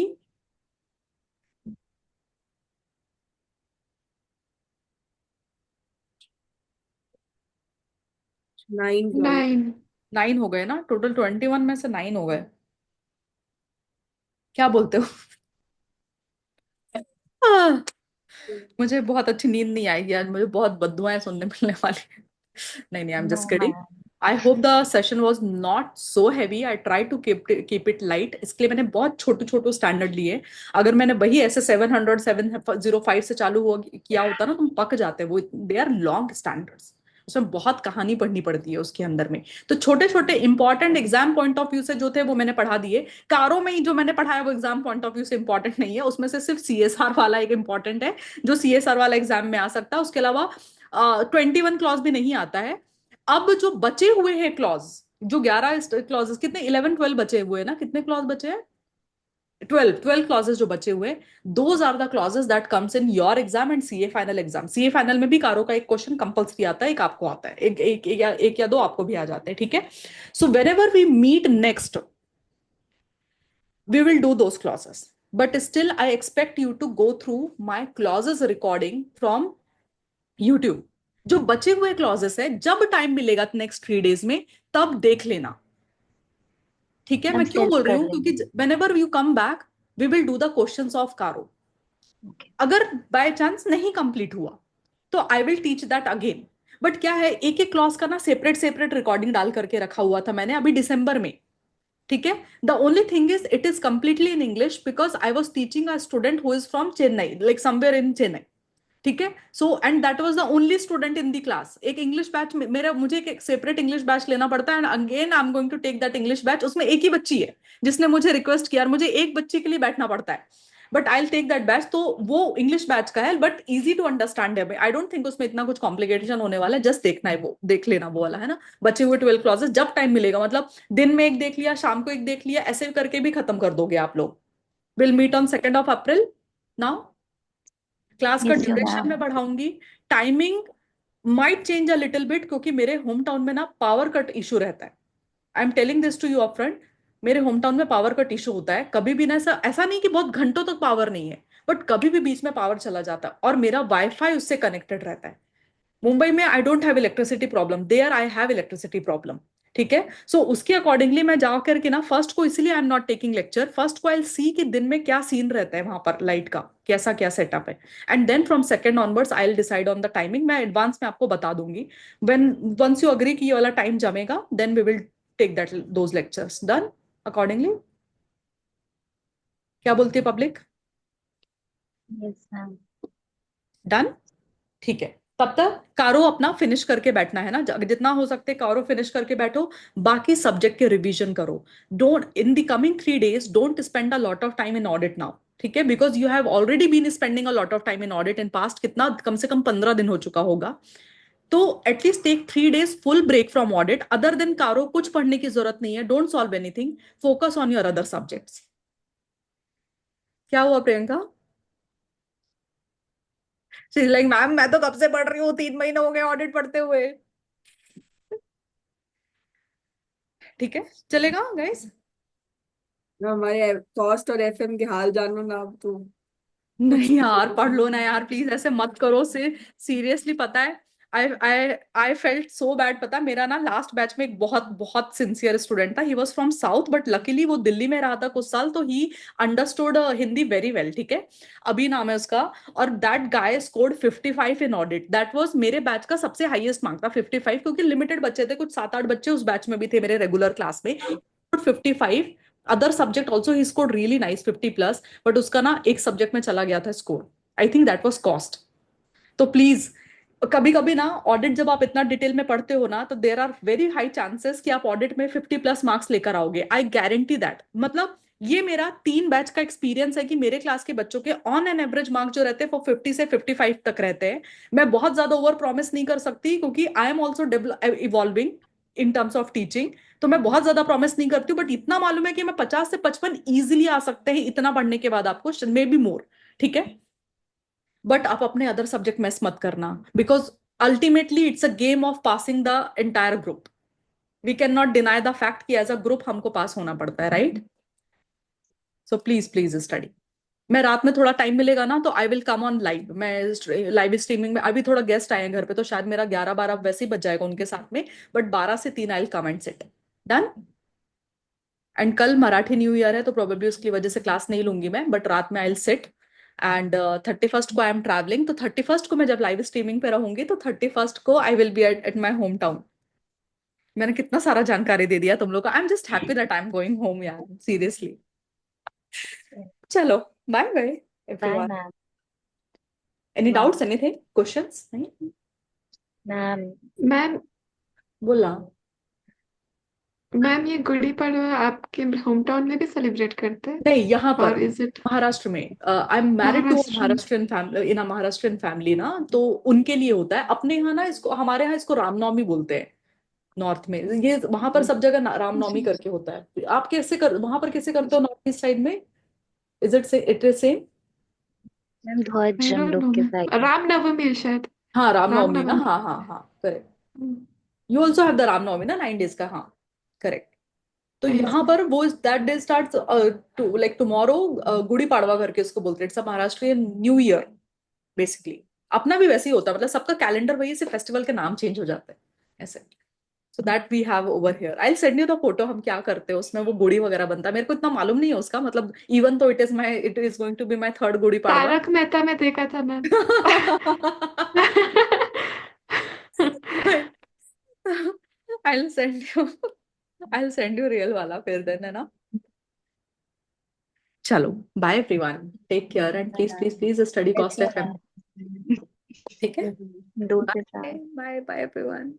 9 9. 9 हो गए ना, टोटल 21 में से 9 हो गए। क्या बोलते हो? आह, मुझे बहुत अच्छी नींद नहीं आएगी आज, मुझे बहुत बददुआएं सुनने मिलने वाली हैं। नहीं नहीं, I am No, just kidding. ma'am. I hope the session was not so heavy, I try to keep it light, इसके लिए मैंने बहुत छोटे छोटे स्टैंडर्ड लिए। अगर मैंने वही ऐसे 700 705 से चालू हुआ किया होता ना, तुम पक जाते। वो दे आर लॉन्ग स्टैंडर्ड्स, उसमें बहुत कहानी पढ़नी पड़ती है उसके अंदर में। तो छोटे छोटे important exam point of view से जो थे वो मैंने पढ़ा दिए। कारो में ही जो मैंने पढ़ाया वो एग्जाम पॉइंट ऑफ व्यू से इंपॉर्टेंट नहीं है, उसमें से सिर्फ सीएसआर वाला एक इंपॉर्टेंट है, जो सीएसआर वाला एग्जाम में आ सकता है। उसके अलावा 21 क्लॉज भी नहीं आता है। अब जो बचे हुए हैं क्लॉज, जो 11 क्लॉजेस, कितने 11 12 बचे हुए हैं ना, कितने क्लॉज बचे हैं? 12 क्लॉजेस जो बचे हुए, those are the clauses that comes in your exam and CA final exam. CA final में भी कारो का एक क्वेश्चन कंपल्सरी आता है, एक आपको आता है, एक या दो आपको भी आ जाते हैं, ठीक है। So whenever we meet next, we will do those clauses, but still I expect you to go through my clauses recording from YouTube। जो बचे हुए क्लॉजेस है, जब टाइम मिलेगा नेक्स्ट 3 days में, तब देख लेना, ठीक है। हम मैं क्यों सेव बोल रही कर हूँ, लेंगे. क्योंकि whenever you come back we will do the questions of कारो। Okay. अगर बाय चांस नहीं कंप्लीट हुआ तो I will teach that again. But क्या है, एक एक क्लॉज का ना सेपरेट सेपरेट रिकॉर्डिंग डाल करके रखा हुआ था मैंने अभी दिसंबर में, ठीक है। The only thing is it is completely in English because I was teaching a student who is from Chennai, like somewhere in Chennai, ठीक है। So and that was the only student in the class. एक English batch मेरा, मुझे एक separate English batch लेना पड़ता है, and again I am going to take that English batch. उसमें एक ही बच्ची है जिसने मुझे रिक्वेस्ट किया, और मुझे एक बच्ची के लिए बैठना पड़ता है, but I will take that batch. तो वो इंग्लिश बैच का है, बट इजी टू अंडरस्टैंड है। आई डोंट थिंक उसमें इतना कुछ कॉम्प्लिकेशन होने वाला है, जस्ट देखना है, वो देख लेना वो वाला है ना। बचे हुए 12 क्लॉजेस जब टाइम मिलेगा, मतलब दिन में एक देख लिया, शाम को एक देख लिया, ऐसे करके भी खत्म कर दोगे आप लोग। Will meet on 2 April. Now class का Yes, you ड्यूरेशन में ma'am. बढ़ाऊंगी, timing might change a little bit, क्योंकि मेरे होम टाउन में ना पावर कट इशू रहता है। I am telling this to you upfront, मेरे होम टाउन में पावर कट इशू होता है कभी भी ना। ऐसा ऐसा नहीं कि बहुत घंटों तक पावर नहीं है, बट कभी भी बीच में पावर चला जाता है, और मेरा वाईफाई उससे कनेक्टेड रहता है। मुंबई में I don't have electricity problem, there I have electricity problem, ठीक है। सो उसके अकॉर्डिंगली मैं जा करके ना, फर्स्ट को इसलिए I am not taking lecture, first को आई सी कि दिन में क्या सीन रहता है वहां पर, लाइट का कैसा क्या सेटअप है, and then from second onwards I will decide on the timing. मैं एडवांस में आपको बता दूंगी, व्हेन वंस यू अग्री कि ये वाला टाइम जमेगा, then we will take that those lectures done accordingly. क्या बोलती है पब्लिक? Yes, ma'am. डन, ठीक है। तब तक कारो अपना फिनिश करके बैठना है ना, जितना हो सकते कारो फिनिश करके बैठो, बाकी सब्जेक्ट के रिवीजन करो। Don't in the coming 3 days don't spend a lot of time in audit now, ठीक है, because you have already been spending a lot of time in audit in past. कितना, कम से कम 15 दिन हो चुका होगा। तो at least take 3 days full break from audit. Other than CARO कुछ पढ़ने की जरूरत नहीं है, don't solve anything, focus on your other subjects. क्या हुआ Priyanka? She is like ma'am मैं तो कब से पढ़ रही हूँ, 3 महीने हो गए ऑडिट पढ़ते हुए। ठीक है, चलेगा गाइस? हमारे कॉस्ट और एफएम के हाल जानो ना अब तो। नहीं यार, पढ़ लो ना यार, प्लीज ऐसे मत करो। से सीरियसली पता है, आई आई आई फेल्ट सो बैड। पता, मेरा ना लास्ट बैच में एक बहुत बहुत सिंसियर स्टूडेंट था। He was from south, but luckily वो दिल्ली में रहा था कुछ साल, तो he understood Hindi very well, ठीक है। अभी नाम है उसका। और that guy scored 55 in audit. That was मेरे बैच का सबसे हाईएस्ट मार्क था 55, क्योंकि लिमिटेड बच्चे थे, कुछ 7-8 बच्चे उस बैच में भी थे मेरे रेगुलर क्लास में। 55। Other subject also he scored really nice 50+, but उसका ना एक सब्जेक्ट में चला गया था score. I think that was cost. तो प्लीज, कभी कभी ना ऑडिट जब आप इतना डिटेल में पढ़ते हो ना, तो there are very high chances कि आप ऑडिट में 50+ मार्क्स लेकर आओगे। I guarantee that. मतलब ये मेरा 3 बैच का एक्सपीरियंस है कि मेरे क्लास के बच्चों के ऑन एन एवरेज मार्क्स जो रहते हैं वो 50 से 55 तक रहते हैं। मैं बहुत ज्यादा ओवर प्रॉमिस नहीं कर सकती, क्योंकि I am also evolving in terms of teaching. तो मैं बहुत ज्यादा प्रॉमिस नहीं करती हूँ, बट इतना मालूम है कि मैं 50 से 55 इजिली आ सकते हैं इतना पढ़ने के बाद आपको, मे बी मोर, ठीक है। बट आप अपने अदर सब्जेक्ट मिस मत करना, because ultimately it's a game of passing the entire group. We can not deny the fact कि एज अ ग्रुप हमको पास होना पड़ता है, right. So please please study. मैं रात में थोड़ा टाइम मिलेगा ना, तो I will come on live. मैं लाइव स्ट्रीमिंग में, अभी थोड़ा गेस्ट आए हैं घर पे, तो शायद मेरा 11-12 वैसे ही बच जाएगा उनके साथ में। बट 12 से 3 आई will come and sit. Done. And कल मराठी न्यू ईयर है, तो प्रोबेबली उसकी वजह से क्लास नहीं लूंगी मैं, बट रात में I will sit. And 31st को आई एम ट्रैवलिंग, तो 31st को मैं जब लाइव स्ट्रीमिंग पे रहूंगी, तो 31st को I will be at my home town. मैंने कितना सारा जानकारी दे दिया तुम लोग को। I am just happy that I am going home यार, सीरियसली। चलो, bye bye Bye, everyone. ma'am. Any Ma'am. Doubts, anything, questions? नहीं Ma'am. मैम बोला। मैम ये गुड़ी पड़वा आपके होम टाउन में भी सेलिब्रेट करते हैं नहीं, यहाँ पर और इज इट महाराष्ट्र में। I am married to Maharashtra में? Maharashtrian family, in a Maharashtrian family ना, तो उनके लिए होता है। अपने यहाँ ना इसको, हमारे यहाँ इसको रामनवमी बोलते हैं नॉर्थ में। ये वहां पर सब जगह रामनवमी जी करके होता है। आप कैसे कर, वहां पर कैसे करते हो नॉर्थ ईस्ट साइड में? It is same? मैम ध्वज आई हम डोंट लोग नो के मैम, साइड में। रामनवमी है शायद। हाँ, रामनवमी ना, रामनवमी। हाँ हाँ हाँ, correct. You also have the Ramnavami ना, 9 days का, हाँ, करेक्ट। तो यस यहाँ मैम। पर वो that day starts to like tomorrow, Gudi Padwa करके उसको बोलते हैं। It's a Maharashtrian new year basically. अपना भी वैसे ही होता है, मतलब सबका कैलेंडर वही, से फेस्टिवल के नाम चेंज हो जाते हैं ऐसे। So that we have over here. I send you the photo, हम क्या करते हैं उसमें। वो गुड़ी वगैरह बनता है, मेरे को इतना मालूम नहीं है उसका, मतलब even though it is going to be my third Gudi Padwa. Tarak Mehta में देखा था ma'am. I'll send you I'll send you real वाला फिर देन, है ना। चलो, bye everyone, take care, and please please please study cost FM, ठीक है। दो से बाय चार बाय बाय एवरीवन।